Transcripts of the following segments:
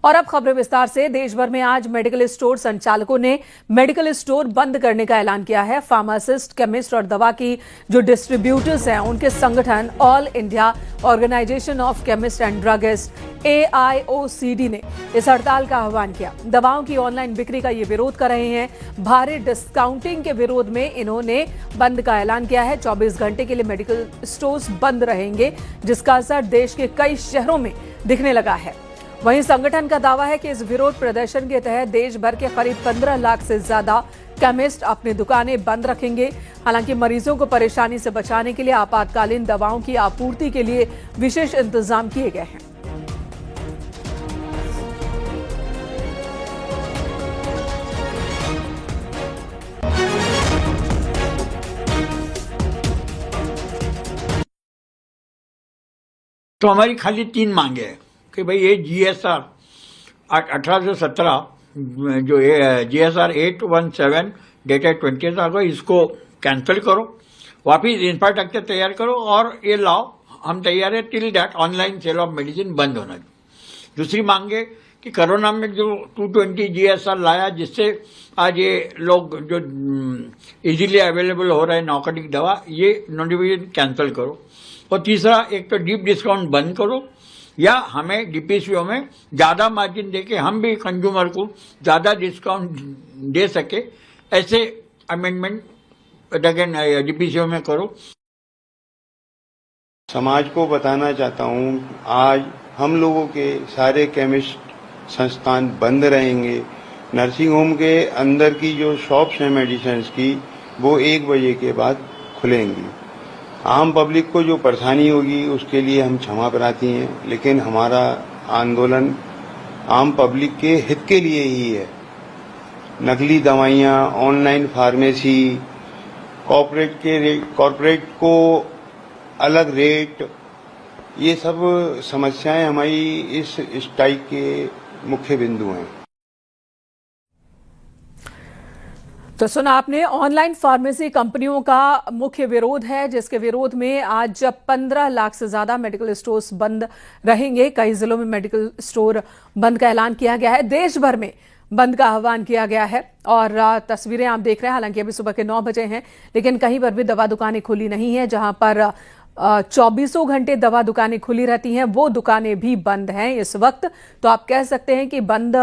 और अब खबरें विस्तार से। देश भर में आज मेडिकल स्टोर संचालकों ने मेडिकल स्टोर बंद करने का ऐलान किया है। फार्मासिस्ट, केमिस्ट और दवा की जो डिस्ट्रीब्यूटर्स हैं उनके संगठन all India organisation of chemist and druggist AIOCD ने इस हड़ताल का आह्वान किया। दवाओं की ऑनलाइन बिक्री का ये विरोध कर रहे हैं। भारी डिस्काउंटिंग के विरोध में इन्होंने बंद का ऐलान किया है। 24 घंटे के लिए मेडिकल स्टोर्स बंद रहेंगे, जिसका असर देश के कई शहरों में दिखने लगा है। वहीं संगठन का दावा है कि इस विरोध प्रदर्शन के तहत देश भर के करीब 15 लाख से ज्यादा केमिस्ट अपनी दुकानें बंद रखेंगे। हालांकि मरीजों को परेशानी से बचाने के लिए आपातकालीन दवाओं की आपूर्ति के लिए विशेष इंतजाम किए गए हैं। तो हमारी खाली 3 मांगे हैं कि भाई ये GSR 1817 जो GSR 817 डेटेड 20 अगस्त इसको कैंसिल करो, वापिस इंफ्रास्ट्रक्चर तैयार करो और ये लाओ। हम तैयार है till that online sale of medicine बंद होना चाहिए। दूसरी मांगे कि कोरोना में जो 220 GSR लाया, जिससे आज ये लोग जो इजीली अवेलेबल हो रहा है नार्कोटिक दवा, ये नोटिफिकेशन कैंसिल करो। और तीसरा, एक तो डीप डिस्काउंट बंद करो या हमें DPCO में ज़्यादा मार्जिन देके हम भी कंज्यूमर को ज़्यादा डिस्काउंट दे सके, ऐसे अमेंडमेंट अगेन DPCO में करो। समाज को बताना चाहता हूँ, आज हम लोगों के सारे केमिस्ट संस्थान बंद रहेंगे। नर्सिंग होम के अंदर की जो शॉप्स हैं मेडिसिन की, वो 1 बजे के बाद खुलेंगी। आम पब्लिक को जो परेशानी होगी उसके लिए हम क्षमा प्रार्थी हैं, लेकिन हमारा आंदोलन आम पब्लिक के हित के लिए ही है। नकली दवाइयाँ, ऑनलाइन फार्मेसी, कॉर्पोरेट को अलग रेट, ये सब समस्याएं हमारी इस स्ट्राइक के मुख्य बिंदु हैं। तो सुना आपने, ऑनलाइन फार्मेसी कंपनियों का मुख्य विरोध है, जिसके विरोध में आज 15 लाख से ज्यादा मेडिकल स्टोर्स बंद रहेंगे। कई जिलों में मेडिकल स्टोर बंद का ऐलान किया गया है। देश भर में बंद का आह्वान किया गया है और तस्वीरें आप देख रहे हैं। हालांकि अभी सुबह के 9 बजे हैं, लेकिन कहीं पर भी दवा दुकानें खुली नहीं है। जहां पर 24 घंटे दवा दुकानें खुली रहती हैं, वो दुकानें भी बंद हैं इस वक्त। तो आप कह सकते हैं कि बंद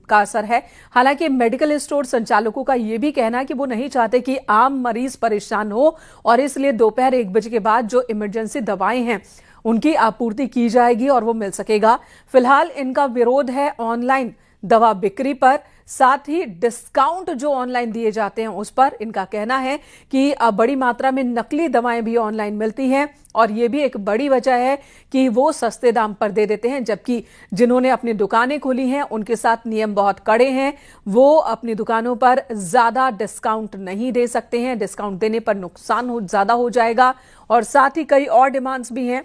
का असर है। हालांकि मेडिकल स्टोर संचालकों का यह भी कहना है कि वो नहीं चाहते कि आम मरीज परेशान हो और इसलिए दोपहर 1 बजे के बाद जो इमरजेंसी दवाएं हैं उनकी आपूर्ति की जाएगी और वो मिल सकेगा। फिलहाल इनका विरोध है ऑनलाइन दवा बिक्री पर, साथ ही डिस्काउंट जो ऑनलाइन दिए जाते हैं उस पर। इनका कहना है कि बड़ी मात्रा में नकली दवाएं भी ऑनलाइन मिलती हैं और ये भी एक बड़ी वजह है कि वो सस्ते दाम पर दे देते हैं, जबकि जिन्होंने अपनी दुकानें खोली हैं उनके साथ नियम बहुत कड़े हैं। वो अपनी दुकानों पर ज्यादा डिस्काउंट नहीं दे सकते हैं, डिस्काउंट देने पर नुकसान ज्यादा हो जाएगा। और साथ ही कई और डिमांड्स भी हैं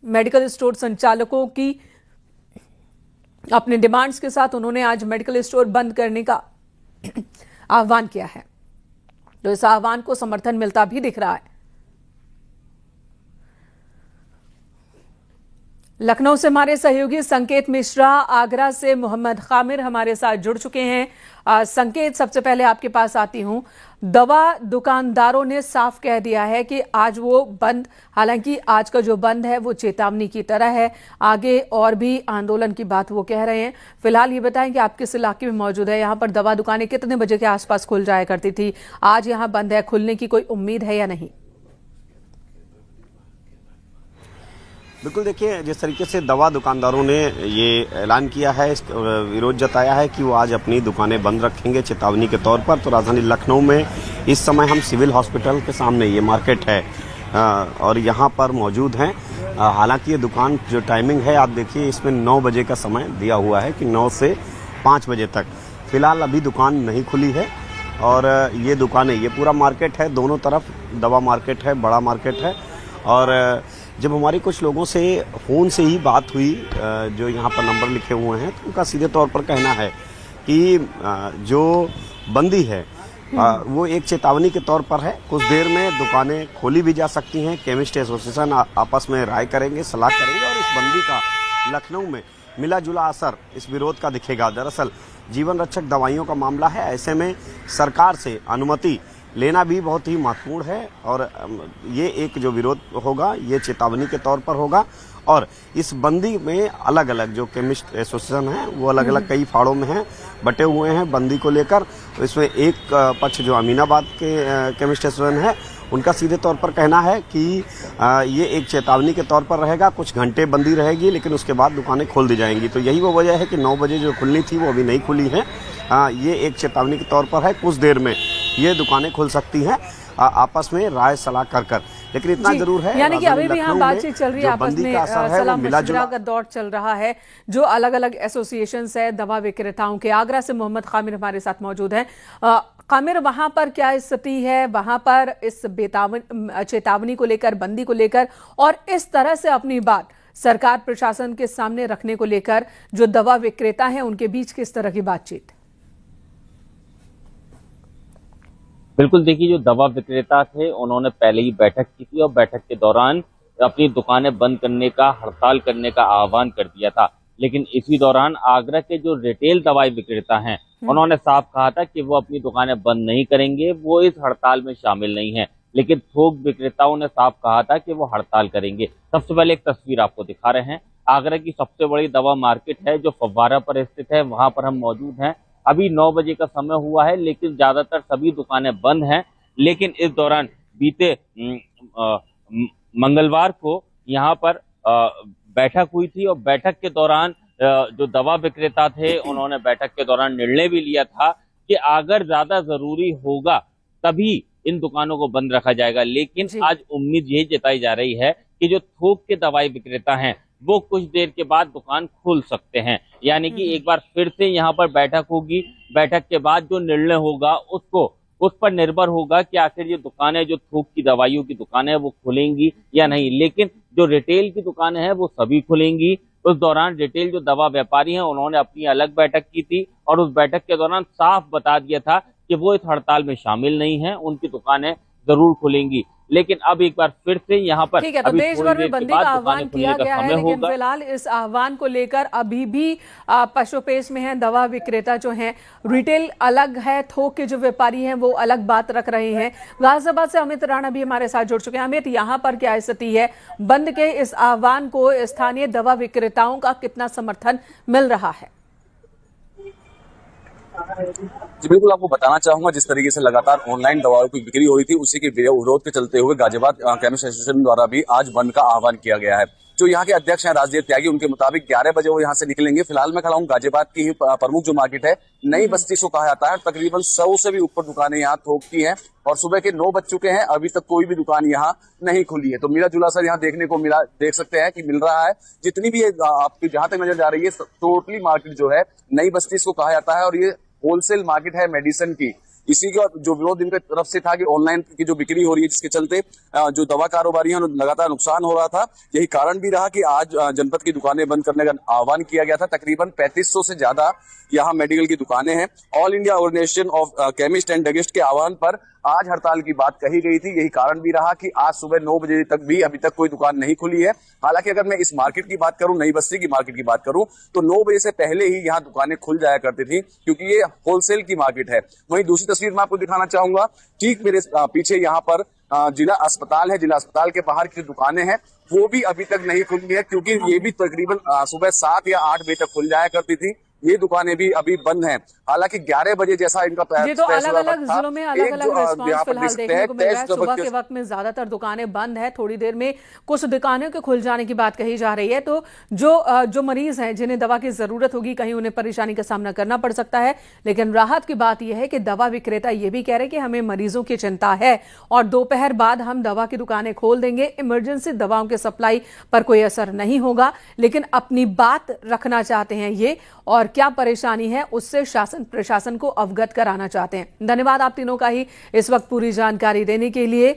मेडिकल स्टोर संचालकों की। अपने डिमांड्स के साथ उन्होंने आज मेडिकल स्टोर बंद करने का आह्वान किया है। तो इस आह्वान को समर्थन मिलता भी दिख रहा है। लखनऊ से हमारे सहयोगी संकेत मिश्रा, आगरा से मोहम्मद खामिर हमारे साथ जुड़ चुके हैं। संकेत, सबसे पहले आपके पास आती हूं। दवा दुकानदारों ने साफ कह दिया है कि आज वो बंद, हालांकि आज का जो बंद है वो चेतावनी की तरह है, आगे और भी आंदोलन की बात वो कह रहे हैं। फिलहाल ये बताएं कि आप किस इलाके में मौजूद है, यहाँ पर दवा दुकानें कितने बजे के आसपास खुल जाया करती थी, आज यहाँ बंद है, खुलने की कोई उम्मीद है या नहीं? बिल्कुल, देखिए, जिस तरीके से दवा दुकानदारों ने ये ऐलान किया है, विरोध जताया है कि वो आज अपनी दुकानें बंद रखेंगे चेतावनी के तौर पर। तो राजधानी लखनऊ में इस समय हम सिविल हॉस्पिटल के सामने, ये मार्केट है और यहाँ पर मौजूद हैं। हालांकि ये दुकान जो टाइमिंग है आप देखिए, इसमें 9 बजे का समय दिया हुआ है कि 9 से 5 बजे तक। फिलहाल अभी दुकान नहीं खुली है और ये दुकानें, ये पूरा मार्केट है, दोनों तरफ दवा मार्केट है, बड़ा मार्केट है। और जब हमारी कुछ लोगों से फ़ोन से ही बात हुई, जो यहाँ पर नंबर लिखे हुए हैं, तो उनका सीधे तौर पर कहना है कि जो बंदी है वो एक चेतावनी के तौर पर है। कुछ देर में दुकानें खोली भी जा सकती हैं। केमिस्ट एसोसिएशन आपस में राय करेंगे, सलाह करेंगे और इस बंदी का लखनऊ में मिला जुला असर इस विरोध का दिखेगा। दरअसल जीवन रक्षक दवाइयों का मामला है, ऐसे में सरकार से अनुमति लेना भी बहुत ही महत्वपूर्ण है और ये एक जो विरोध होगा ये चेतावनी के तौर पर होगा। और इस बंदी में अलग अलग जो केमिस्ट एसोसिएशन है वो अलग अलग कई फाड़ों में हैं, बटे हुए हैं बंदी को लेकर। इसमें एक पक्ष जो अमीनाबाद के केमिस्ट एसोसिएशन है उनका सीधे तौर पर कहना है कि ये एक चेतावनी के तौर पर रहेगा, कुछ घंटे बंदी रहेगी लेकिन उसके बाद दुकानें खोल दी जाएंगी। तो यही वो वजह है कि 9 बजे जो खुलनी थी वो अभी नहीं खुली है। ये एक चेतावनी के तौर पर है, कुछ देर में ये दुकानें खुल सकती हैं आपस में राय सलाह कर। लेकिन इतना जरूर है, यानी कि अभी भी यहाँ बातचीत चल रही है, आपस में सलाह मशवरा का दौर चल रहा है। जो अलग अलग एसोसिएशन है दवा विक्रेताओं के, आगरा से मोहम्मद खामिर हमारे साथ मौजूद हैं। खामिर, वहां पर क्या स्थिति है, वहां पर इस चेतावनी को लेकर, बंदी को लेकर और इस तरह से अपनी बात सरकार प्रशासन के सामने रखने को लेकर जो दवा विक्रेता हैं उनके बीच किस तरह की बातचीत? बिल्कुल, देखिए जो दवा विक्रेता थे उन्होंने पहले ही बैठक की थी और बैठक के दौरान अपनी दुकानें बंद करने का, हड़ताल करने का आह्वान कर दिया था। लेकिन इसी दौरान आगरा के जो रिटेल दवाई विक्रेता हैं उन्होंने साफ कहा था कि वो अपनी दुकानें बंद नहीं करेंगे, वो इस हड़ताल में शामिल नहीं है। लेकिन थोक विक्रेताओं ने साफ कहा था कि वो हड़ताल करेंगे। सबसे पहले एक तस्वीर आपको दिखा रहे हैं, आगरा की सबसे बड़ी दवा मार्केट है जो फव्वारा पर स्थित है, वहां पर हम मौजूद हैं। अभी 9 बजे का समय हुआ है लेकिन ज्यादातर सभी दुकानें बंद हैं। लेकिन इस दौरान बीते मंगलवार को यहाँ पर बैठक हुई थी और बैठक के दौरान जो दवा विक्रेता थे उन्होंने बैठक के दौरान निर्णय भी लिया था कि अगर ज्यादा जरूरी होगा तभी इन दुकानों को बंद रखा जाएगा। लेकिन आज उम्मीद यही जताई जा रही है कि जो थोक के दवाई विक्रेता हैं वो कुछ देर के बाद दुकान खोल सकते हैं। यानी कि एक बार फिर से यहाँ पर बैठक होगी, बैठक के बाद जो निर्णय होगा उस पर निर्भर होगा कि आखिर ये दुकानें, जो थोक की दवाइयों की दुकानें, वो खुलेंगी या नहीं। लेकिन जो रिटेल की दुकानें हैं वो सभी खुलेंगी। उस दौरान रिटेल जो दवा व्यापारी हैं उन्होंने अपनी अलग बैठक की थी और उस बैठक के दौरान साफ बता दिया था कि वो इस हड़ताल में शामिल नहीं है, उनकी दुकानें जरूर खुलेंगी। लेकिन अब एक बार फिर से यहाँ पर ठीक है, तो देश भर में बंदी का आह्वान किया गया है, लेकिन फिलहाल इस आह्वान को लेकर अभी भी पशुपेश में है दवा विक्रेता जो हैं। रिटेल अलग है, थोक के जो व्यापारी हैं वो अलग बात रख रहे हैं। गाजियाबाद से अमित राणा भी हमारे साथ जुड़ चुके हैं। अमित, यहाँ पर क्या स्थिति है? बंद के इस आह्वान को स्थानीय दवा विक्रेताओं का कितना समर्थन मिल रहा है? जी बिल्कुल, आपको बताना चाहूंगा जिस तरीके से लगातार ऑनलाइन दवाओं की बिक्री हो रही थी उसी के विरोध के चलते हुए गाजियाबाद केमिस्ट एसोसिएशन द्वारा भी आज बंद का आह्वान किया गया है। जो यहाँ के अध्यक्ष हैं राजदेव त्यागी, उनके मुताबिक 11 बजे वो यहाँ से निकलेंगे। फिलहाल मैं खड़ा हूँ गाजियाबाद की ही प्रमुख जो मार्केट है, नई बस्ती को कहा जाता है। तकरीबन 100 से भी ऊपर दुकानें यहाँ थोक की हैं और सुबह के 9 बज चुके हैं, अभी तक कोई भी दुकान यहाँ नहीं खुली है। तो मिला जुला असर यहाँ देखने को मिला, देख सकते हैं कि मिल रहा है। जितनी भी आपकी जहां तक नजर जा रही है, टोटली मार्केट जो है नई बस्ती को कहा जाता है और ये होलसेल मार्केट है मेडिसिन की। इसी का जो विरोध इनके तरफ से था कि ऑनलाइन की जो बिक्री हो रही है जिसके चलते जो दवा कारोबारी हैं लगातार नुकसान हो रहा था। यही कारण भी रहा कि आज जनपद की दुकानें बंद करने का आह्वान किया गया था। तकरीबन 3500 से ज्यादा यहाँ मेडिकल की दुकानें हैं। All India organisation of chemist and druggist के आह्वान पर आज हड़ताल की बात कही गई थी। यही कारण भी रहा कि आज सुबह 9 बजे तक भी अभी तक कोई दुकान नहीं खुली है। हालांकि अगर मैं इस मार्केट की बात करूं, नई बस्ती की मार्केट की बात करूं, तो 9 बजे से पहले ही यहाँ दुकानें खुल जाया करती थी क्योंकि ये होलसेल की मार्केट है। वहीं दूसरी तस्वीर मैं आपको दिखाना चाहूंगा, ठीक मेरे पीछे यहाँ पर जिला अस्पताल है। जिला अस्पताल के बाहर की दुकानें हैं वो भी अभी तक नहीं खुली है क्योंकि ये भी तकरीबन सुबह 7 या 8 बजे तक खुल जाया करती थी। ये दुकानें भी अभी बंद हैं। हालांकि 11 बजे जैसा इनका ये तो अलग अलग जिलों में अलग अलग रिस्पांस फिलहाल देखने को मिल रहा है। सुबह के वक्त में ज्यादातर दुकानें बंद है, थोड़ी देर में कुछ दुकानों के खुल जाने की बात कही जा रही है। तो जो मरीज हैं जिन्हें दवा की जरूरत होगी, कहीं उन्हें परेशानी का सामना करना पड़ सकता है। लेकिन राहत की बात यह है कि दवा विक्रेता ये भी कह रहे हैं कि हमें मरीजों की चिंता है और दोपहर बाद हम दवा की दुकानें खोल देंगे। इमरजेंसी दवाओं के सप्लाई पर कोई असर नहीं होगा, लेकिन अपनी बात रखना चाहते हैं ये, और क्या परेशानी है उससे शासन प्रशासन को अवगत कराना चाहते हैं। धन्यवाद आप तीनों का ही इस वक्त पूरी जानकारी देने के लिए।